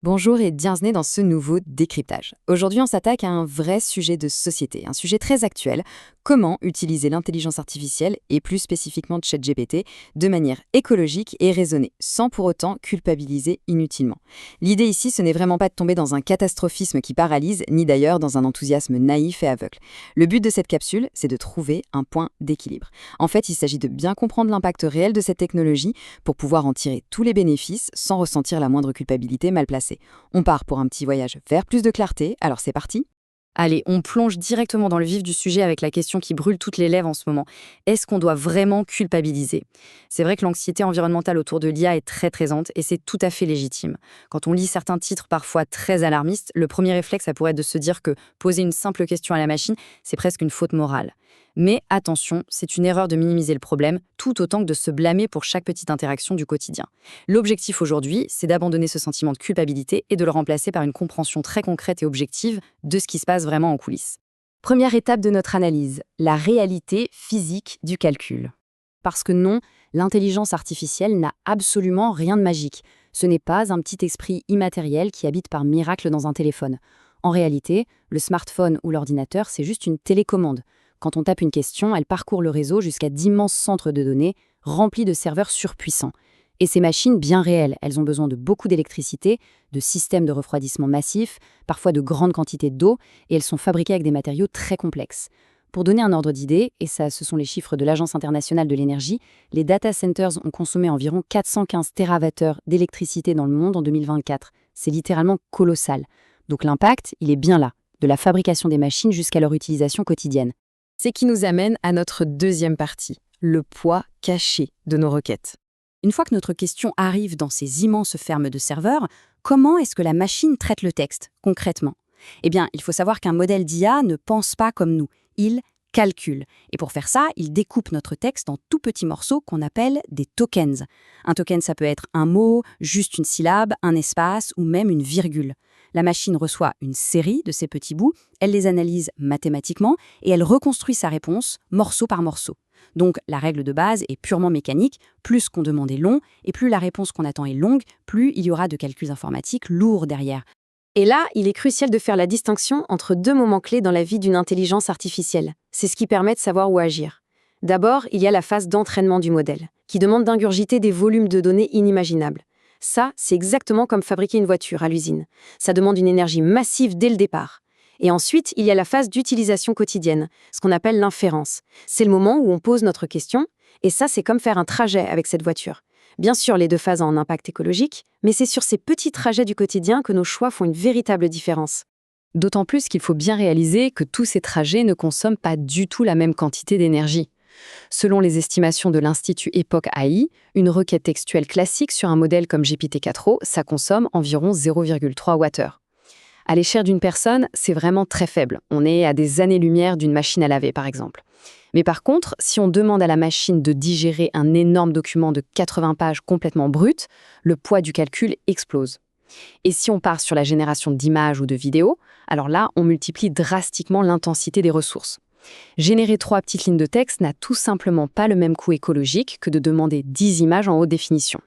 Bonjour et bienvenue dans ce nouveau décryptage. Aujourd'hui, on s'attaque à un vrai sujet de société, un sujet très actuel, comment utiliser l'intelligence artificielle et plus spécifiquement ChatGPT de manière écologique et raisonnée, sans pour autant culpabiliser inutilement. L'idée ici, ce n'est vraiment pas de tomber dans un catastrophisme qui paralyse, ni d'ailleurs dans un enthousiasme naïf et aveugle. Le but de cette capsule, c'est de trouver un point d'équilibre. En fait, il s'agit de bien comprendre l'impact réel de cette technologie pour pouvoir en tirer tous les bénéfices sans ressentir la moindre culpabilité mal placée. On part pour un petit voyage vers plus de clarté, alors c'est parti. Allez, on plonge directement dans le vif du sujet avec la question qui brûle toutes les lèvres en ce moment. Est-ce qu'on doit vraiment culpabiliser? C'est vrai que l'anxiété environnementale autour de l'IA est très présente et c'est tout à fait légitime. Quand on lit certains titres parfois très alarmistes, le premier réflexe, ça pourrait être de se dire que poser une simple question à la machine, c'est presque une faute morale. Mais attention, c'est une erreur de minimiser le problème, tout autant que de se blâmer pour chaque petite interaction du quotidien. L'objectif aujourd'hui, c'est d'abandonner ce sentiment de culpabilité et de le remplacer par une compréhension très concrète et objective de ce qui se passe vraiment en coulisses. Première étape de notre analyse, la réalité physique du calcul. Parce que non, l'intelligence artificielle n'a absolument rien de magique. Ce n'est pas un petit esprit immatériel qui habite par miracle dans un téléphone. En réalité, le smartphone ou l'ordinateur, c'est juste une télécommande. Quand on tape une question, elle parcourt le réseau jusqu'à d'immenses centres de données remplis de serveurs surpuissants. Et ces machines, bien réelles, elles ont besoin de beaucoup d'électricité, de systèmes de refroidissement massifs, parfois de grandes quantités d'eau, et elles sont fabriquées avec des matériaux très complexes. Pour donner un ordre d'idée, et ça ce sont les chiffres de l'Agence internationale de l'énergie, les data centers ont consommé environ 415 TWh d'électricité dans le monde en 2024. C'est littéralement colossal. Donc l'impact, il est bien là, de la fabrication des machines jusqu'à leur utilisation quotidienne. C'est qui nous amène à notre deuxième partie, le poids caché de nos requêtes. Une fois que notre question arrive dans ces immenses fermes de serveurs, comment est-ce que la machine traite le texte, concrètement? Eh bien, il faut savoir qu'un modèle d'IA ne pense pas comme nous, il calcule. Et pour faire ça, il découpe notre texte en tout petits morceaux qu'on appelle des tokens. Un token, ça peut être un mot, juste une syllabe, un espace ou même une virgule. La machine reçoit une série de ces petits bouts, elle les analyse mathématiquement et elle reconstruit sa réponse morceau par morceau. Donc la règle de base est purement mécanique, plus ce qu'on demande est long, et plus la réponse qu'on attend est longue, plus il y aura de calculs informatiques lourds derrière. Et là, il est crucial de faire la distinction entre deux moments clés dans la vie d'une intelligence artificielle. C'est ce qui permet de savoir où agir. D'abord, il y a la phase d'entraînement du modèle, qui demande d'ingurgiter des volumes de données inimaginables. Ça, c'est exactement comme fabriquer une voiture à l'usine. Ça demande une énergie massive dès le départ. Et ensuite, il y a la phase d'utilisation quotidienne, ce qu'on appelle l'inférence. C'est le moment où on pose notre question, et ça, c'est comme faire un trajet avec cette voiture. Bien sûr, les deux phases ont un impact écologique, mais c'est sur ces petits trajets du quotidien que nos choix font une véritable différence. D'autant plus qu'il faut bien réaliser que tous ces trajets ne consomment pas du tout la même quantité d'énergie. Selon les estimations de l'Institut Epoch AI, une requête textuelle classique sur un modèle comme GPT-4o, ça consomme environ 0,3 Wh. À l'échelle d'une personne, c'est vraiment très faible. On est à des années-lumière d'une machine à laver, par exemple. Mais par contre, si on demande à la machine de digérer un énorme document de 80 pages complètement brut, le poids du calcul explose. Et si on part sur la génération d'images ou de vidéos, alors là, on multiplie drastiquement l'intensité des ressources. Générer 3 petites lignes de texte n'a tout simplement pas le même coût écologique que de demander 10 images en haute définition.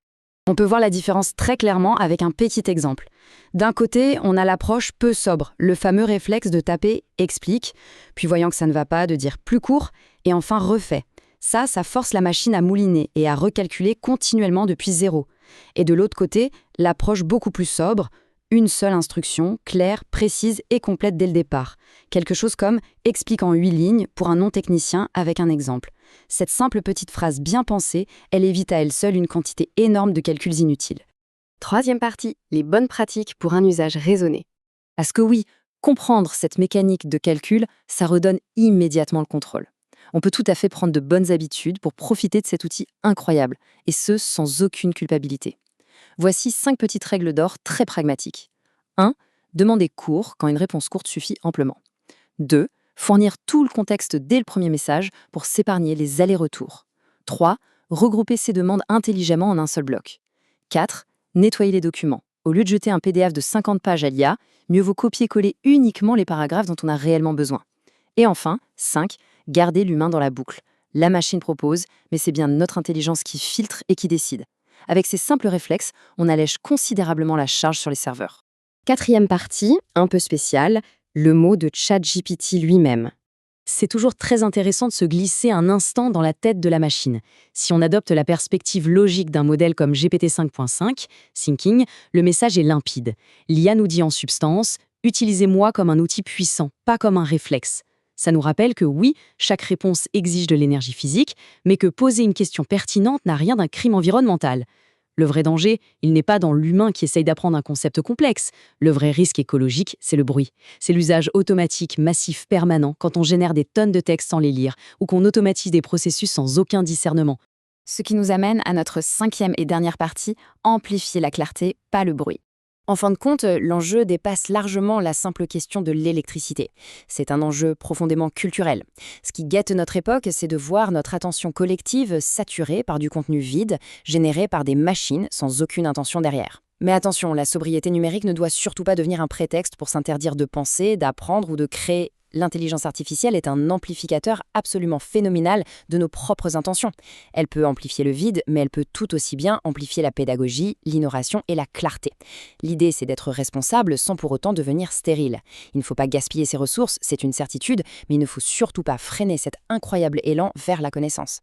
On peut voir la différence très clairement avec un petit exemple. D'un côté, on a l'approche peu sobre, le fameux réflexe de taper « explique », puis voyant que ça ne va pas, de dire plus court, et enfin refait. Ça force la machine à mouliner et à recalculer continuellement depuis zéro. Et de l'autre côté, l'approche beaucoup plus sobre, une seule instruction, claire, précise et complète dès le départ. Quelque chose comme « explique en 8 lignes » pour un non-technicien avec un exemple. Cette simple petite phrase bien pensée, elle évite à elle seule une quantité énorme de calculs inutiles. Troisième partie, les bonnes pratiques pour un usage raisonné. Parce que oui, comprendre cette mécanique de calcul, ça redonne immédiatement le contrôle. On peut tout à fait prendre de bonnes habitudes pour profiter de cet outil incroyable, et ce, sans aucune culpabilité. Voici 5 petites règles d'or très pragmatiques. 1. Demander court quand une réponse courte suffit amplement. 2. Fournir tout le contexte dès le premier message pour s'épargner les allers-retours. 3. Regrouper ces demandes intelligemment en un seul bloc. 4. Nettoyer les documents. Au lieu de jeter un PDF de 50 pages à l'IA, mieux vaut copier-coller uniquement les paragraphes dont on a réellement besoin. Et enfin, 5. Garder l'humain dans la boucle. La machine propose, mais c'est bien notre intelligence qui filtre et qui décide. Avec ces simples réflexes, on allège considérablement la charge sur les serveurs. 4e partie, un peu spéciale, le mot de ChatGPT lui-même. C'est toujours très intéressant de se glisser un instant dans la tête de la machine. Si on adopte la perspective logique d'un modèle comme GPT-5.5, Thinking, le message est limpide. L'IA nous dit en substance « Utilisez-moi comme un outil puissant, pas comme un réflexe ». Ça nous rappelle que oui, chaque réponse exige de l'énergie physique, mais que poser une question pertinente n'a rien d'un crime environnemental. Le vrai danger, il n'est pas dans l'humain qui essaye d'apprendre un concept complexe. Le vrai risque écologique, c'est le bruit. C'est l'usage automatique, massif, permanent, quand on génère des tonnes de textes sans les lire, ou qu'on automatise des processus sans aucun discernement. Ce qui nous amène à notre 5e et dernière partie, amplifier la clarté, pas le bruit. En fin de compte, l'enjeu dépasse largement la simple question de l'électricité. C'est un enjeu profondément culturel. Ce qui guette notre époque, c'est de voir notre attention collective saturée par du contenu vide, généré par des machines sans aucune intention derrière. Mais attention, la sobriété numérique ne doit surtout pas devenir un prétexte pour s'interdire de penser, d'apprendre ou de créer. L'intelligence artificielle est un amplificateur absolument phénoménal de nos propres intentions. Elle peut amplifier le vide, mais elle peut tout aussi bien amplifier la pédagogie, l'innovation et la clarté. L'idée, c'est d'être responsable sans pour autant devenir stérile. Il ne faut pas gaspiller ses ressources, c'est une certitude, mais il ne faut surtout pas freiner cet incroyable élan vers la connaissance.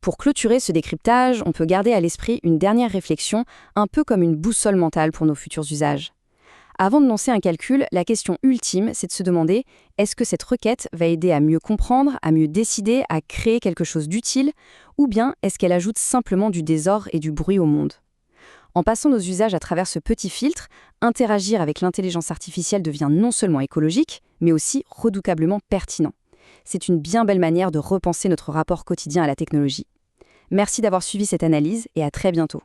Pour clôturer ce décryptage, on peut garder à l'esprit une dernière réflexion, un peu comme une boussole mentale pour nos futurs usages. Avant de lancer un calcul, la question ultime, c'est de se demander est-ce que cette requête va aider à mieux comprendre, à mieux décider, à créer quelque chose d'utile, ou bien est-ce qu'elle ajoute simplement du désordre et du bruit au monde ? En passant nos usages à travers ce petit filtre, interagir avec l'intelligence artificielle devient non seulement écologique, mais aussi redoutablement pertinent. C'est une bien belle manière de repenser notre rapport quotidien à la technologie. Merci d'avoir suivi cette analyse et à très bientôt.